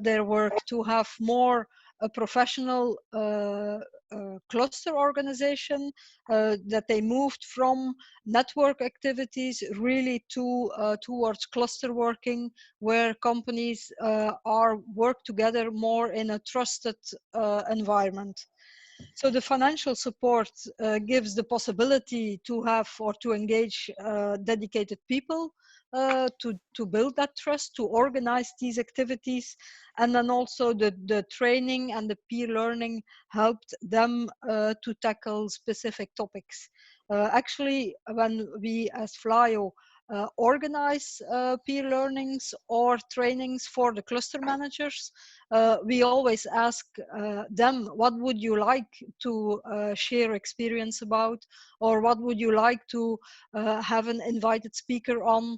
their work, to have more a professional cluster organization, that they moved from network activities really to towards cluster working, where companies are work together more in a trusted environment. So the financial support gives the possibility to have or to engage dedicated people to build that trust, to organize these activities. And then also the training and the peer learning helped them to tackle specific topics. Actually, when we as VLAIO organize peer learnings or trainings for the cluster managers, we always ask them, what would you like to share experience about, or what would you like to have an invited speaker on,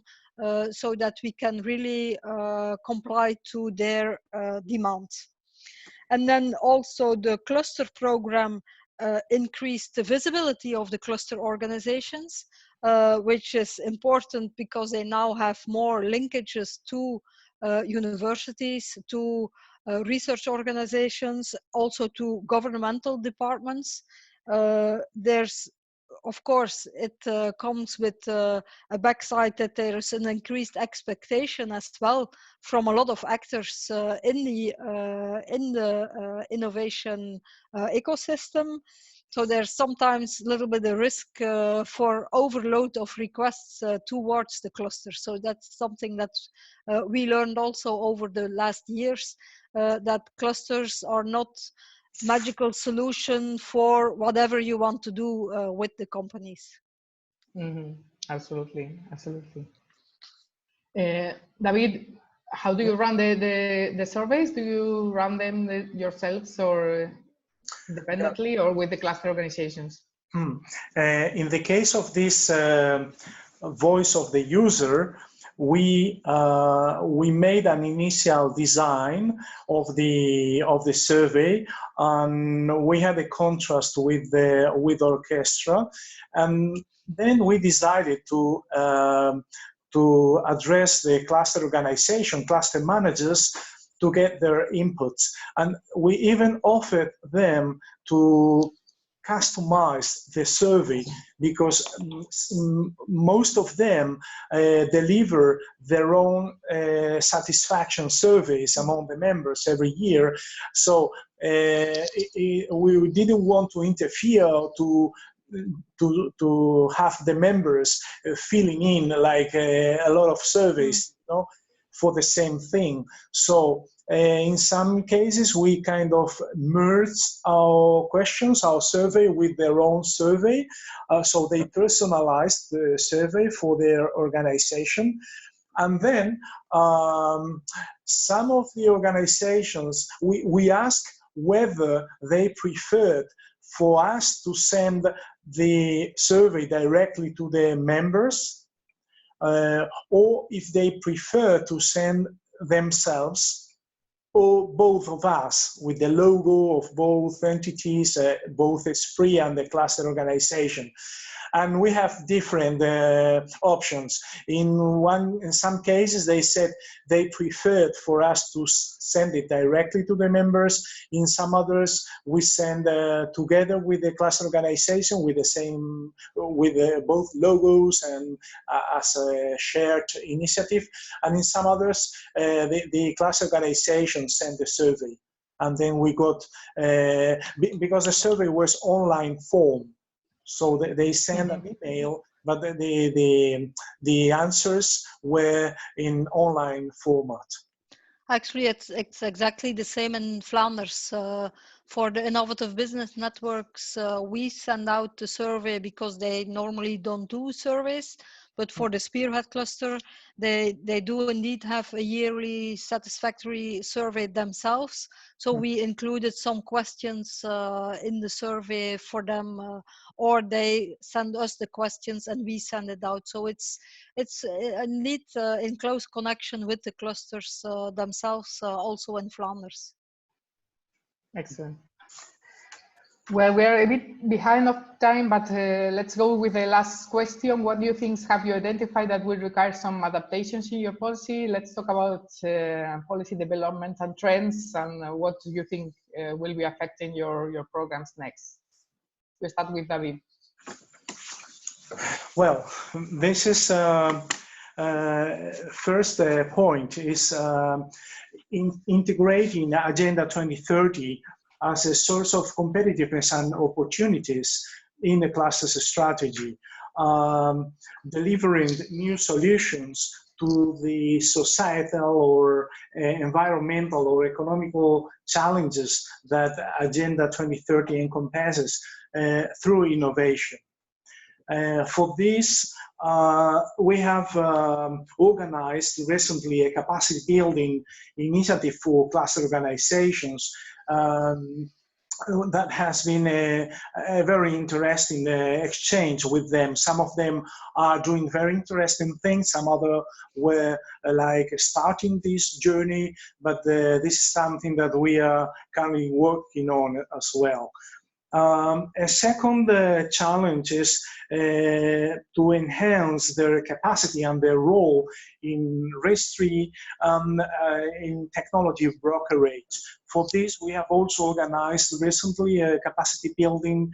so that we can really comply to their demands. And then also the cluster program increased the visibility of the cluster organizations, which is important because they now have more linkages to universities, to research organizations, also to governmental departments. There's, of course, it comes with a backside that there is an increased expectation as well from a lot of actors in the innovation ecosystem. So there's sometimes a little bit of risk for overload of requests towards the cluster. So that's something that we learned also over the last years, that clusters are not magical solution for whatever you want to do with the companies. Mm-hmm. Absolutely, absolutely. David, how do you run the surveys? Do you run them yourselves or independently or with the cluster organizations? In the case of this voice of the user, we made an initial design of the survey, and we had a contrast with orchestra, and then we decided to address the cluster organization, cluster managers, to get their inputs, and we even offered them to customize the survey, because most of them deliver their own satisfaction surveys among the members every year. So we didn't want to interfere to have the members filling in like a lot of surveys, you know, for the same thing. So in some cases, we kind of merged our questions, our survey, with their own survey. So they personalized the survey for their organization. And then some of the organizations, we asked whether they preferred for us to send the survey directly to the members, or if they prefer to send themselves, or both of us, with the logo of both entities, both SPRI and the cluster organization. And we have different options. In some cases, they said they preferred for us to send it directly to the members. In some others, we send together with the cluster organization with the same, with both logos and as a shared initiative. And in some others, the cluster organization sent the survey. And then we got, because the survey was online form, so they sent an email, but the answers were in online format. Actually, it's exactly the same in Flanders. For the innovative business networks, we send out the survey because they normally don't do surveys. But for the Spearhead cluster, they do indeed have a yearly satisfactory survey themselves. So we included some questions in the survey for them, or they send us the questions and we send it out. So it's indeed in close connection with the clusters themselves, also in Flanders. Excellent. Well, we're a bit behind of time, but let's go with the last question. What do you think have you identified that will require some adaptations in your policy? Let's talk about policy development and trends, and what do you think will be affecting your programs next? We start with David. Well, this is first point is integrating Agenda 2030 as a source of competitiveness and opportunities in the cluster's strategy, delivering new solutions to the societal or environmental or economical challenges that Agenda 2030 encompasses through innovation. For this, we have organized recently a capacity building initiative for cluster organizations that has been a very interesting exchange with them. Some of them are doing very interesting things, some other were like starting this journey, but this is something that we are currently working on as well. A second challenge is to enhance their capacity and their role in registry in technology brokerage. For this, we have also organized recently a capacity building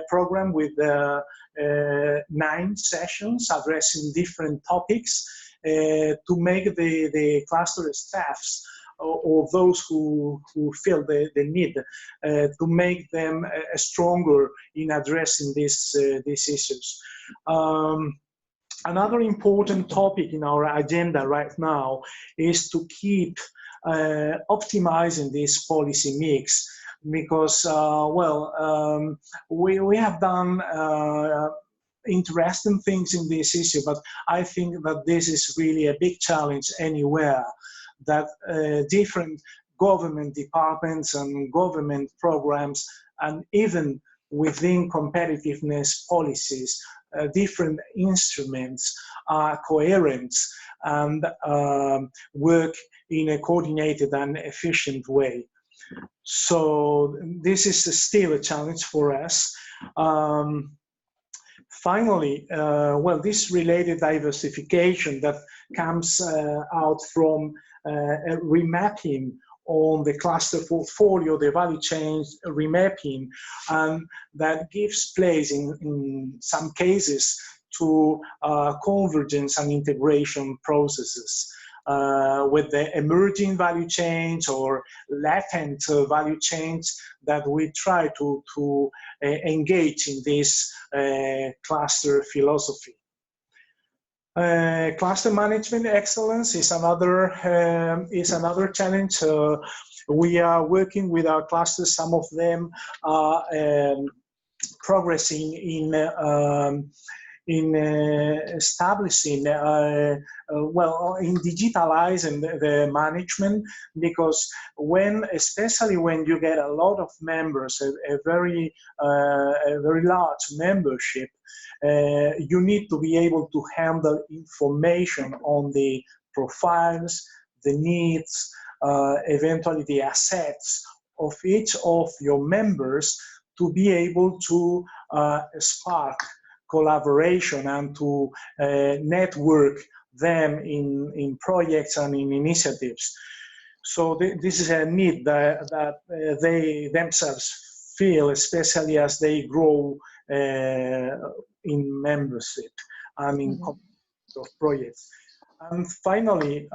program with 9 sessions addressing different topics to make the cluster staffs or those who feel the need to make them stronger in addressing these issues. Another important topic in our agenda right now is to keep optimizing this policy mix, because we have done interesting things in this issue, but I think that this is really a big challenge anywhere, that different government departments and government programs, and even within competitiveness policies, different instruments are coherent and work in a coordinated and efficient way. So this is still a challenge for us. Finally, this related diversification that comes out from a remapping on the cluster portfolio, the value chain remapping, and that gives place in some cases to convergence and integration processes with the emerging value chains or latent value chains that we try to engage in this cluster philosophy. Cluster management excellence is another challenge. We are working with our clusters. Some of them are progressing in establishing, in digitalizing the management, because especially when you get a lot of members, a very large membership, you need to be able to handle information on the profiles, the needs, eventually the assets of each of your members, to be able to spark collaboration and to network them in projects and in initiatives. So this is a need that they themselves feel, especially as they grow in membership and in of projects. And finally,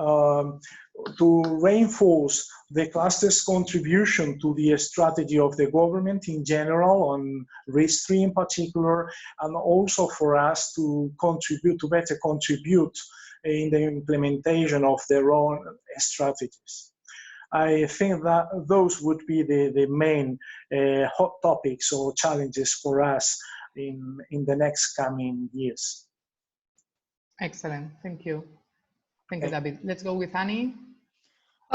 to reinforce the cluster's contribution to the strategy of the government in general, on RIS3 in particular, and also for us to contribute, to better contribute in the implementation of their own strategies. I think that those would be the main hot topics or challenges for us in the next coming years. Excellent, thank you. Thank you, David. Let's go with Annie.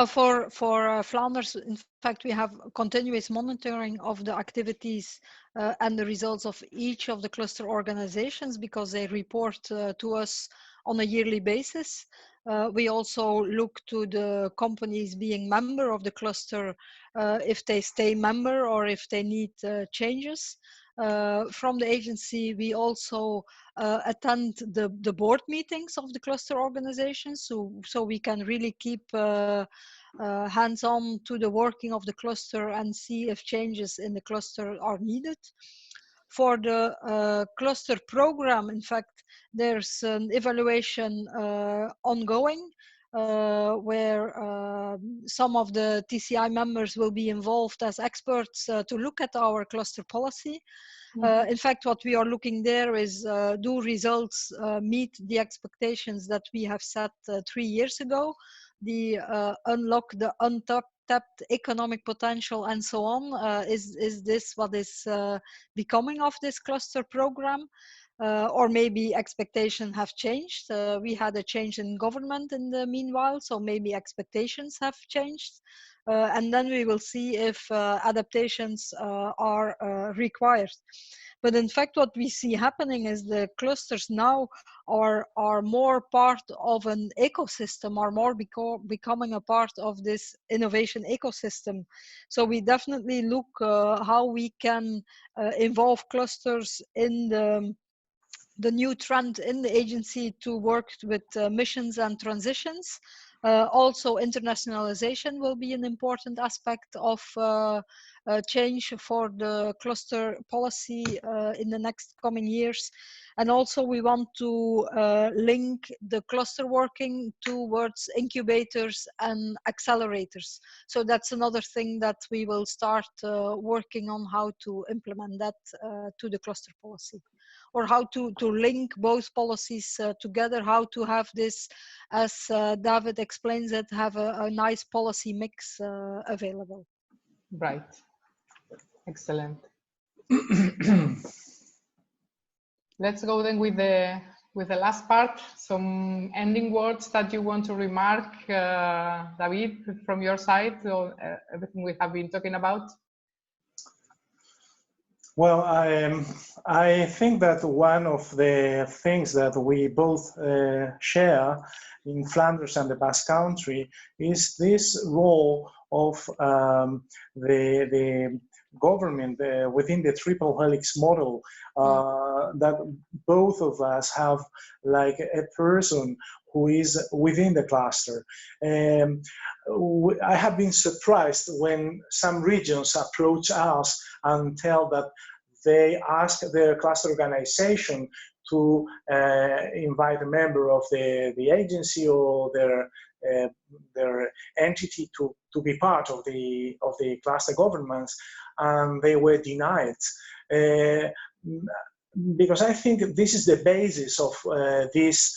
For Flanders, in fact, we have continuous monitoring of the activities and the results of each of the cluster organizations, because they report to us on a yearly basis. We also look to the companies being member of the cluster, if they stay member or if they need changes. From the agency, we also attend the board meetings of the cluster organizations, so we can really keep hands-on to the working of the cluster and see if changes in the cluster are needed. For the cluster program, in fact, there's an evaluation ongoing, where some of the TCI members will be involved as experts to look at our cluster policy. In fact, what we are looking there is, do results meet the expectations that we have set 3 years ago? The unlock the untapped economic potential and so on. Is this what is becoming of this cluster program? Or maybe expectations have changed. We had a change in government in the meanwhile, so maybe expectations have changed. And then we will see if adaptations are required. But in fact, what we see happening is the clusters now are more part of an ecosystem, are more becoming a part of this innovation ecosystem. So we definitely look how we can involve clusters in the new trend in the agency to work with missions and transitions. Also, internationalization will be an important aspect of change for the cluster policy in the next coming years. And also we want to link the cluster working towards incubators and accelerators. So that's another thing that we will start working on, how to implement that to the cluster policy, or how to link both policies together, how to have this, as David explains it, have a nice policy mix available. Right. Excellent. Let's go then with the last part. Some ending words that you want to remark, David, from your side, or everything we have been talking about. Well, I think that one of the things that we both share in Flanders and the Basque Country is this role of the government within the triple helix model, that both of us have like a person who is within the cluster. I have been surprised when some regions approach us and tell that they ask their cluster organization to invite a member of the agency or their entity to be part of the cluster governance, and they were denied. Because I think this is the basis of this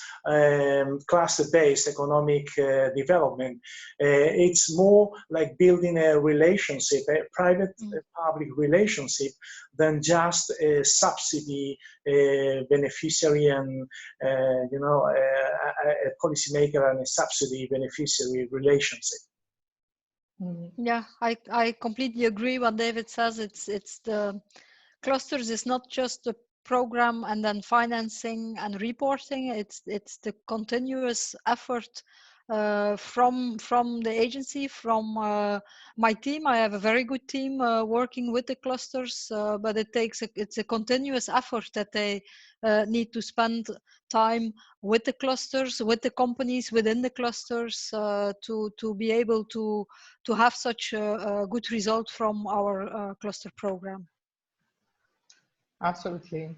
cluster-based economic development. It's more like building a relationship, a private-public relationship, than just a subsidy beneficiary and you know, a policymaker and a subsidy beneficiary relationship. Yeah, I completely agree what David says. It's the clusters is not just the program and then financing and reporting. It's the continuous effort from the agency, from my team. I have a very good team working with the clusters, but it's a continuous effort that they need to spend time with the clusters, with the companies within the clusters, to be able to have such a good result from our cluster program. Absolutely.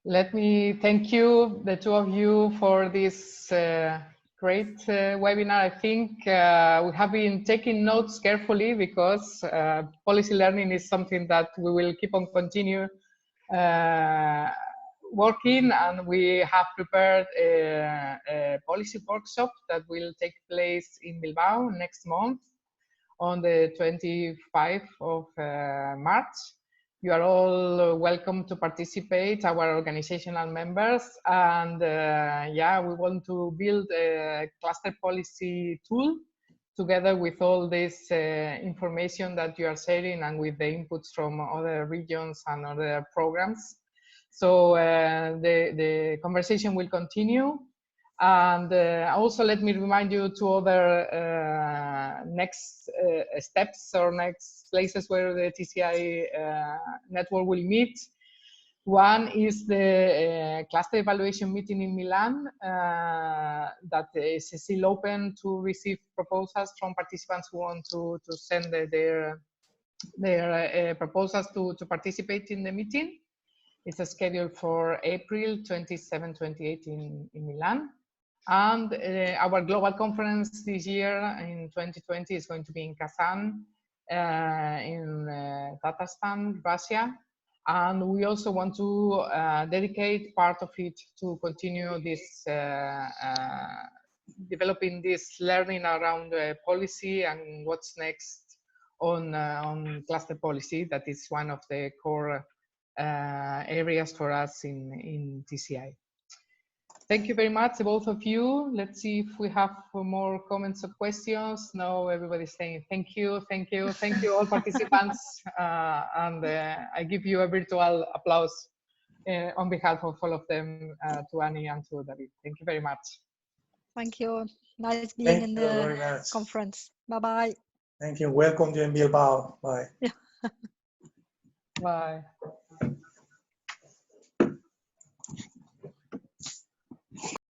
Let me thank you, the two of you, for this great webinar. I think we have been taking notes carefully because policy learning is something that we will keep on continue working, and we have prepared a policy workshop that will take place in Bilbao next month on the 25th of March. You are all welcome to participate, our organizational members, and yeah, we want to build a cluster policy tool together with all this information that you are sharing and with the inputs from other regions and other programs. So the conversation will continue. And also let me remind you two other next steps or next places where the TCI network will meet. One is the cluster evaluation meeting in Milan that is still open to receive proposals from participants who want to send their proposals to participate in the meeting. It's scheduled for April 27, 28 in Milan. And our global conference this year in 2020 is going to be in Kazan, in Tatarstan, Russia. And we also want to dedicate part of it to continue this, developing this learning around policy and what's next on cluster policy. That is one of the core areas for us in TCI. Thank you very much, both of you. Let's see if we have more comments or questions. No, everybody's saying thank you, thank you, thank you, all participants. And I give you a virtual applause on behalf of all of them, to Annie and to David. Thank you very much. Thank you. Nice being in the conference. Bye-bye. Thank you. Welcome to Bilbao. Bye. Bye.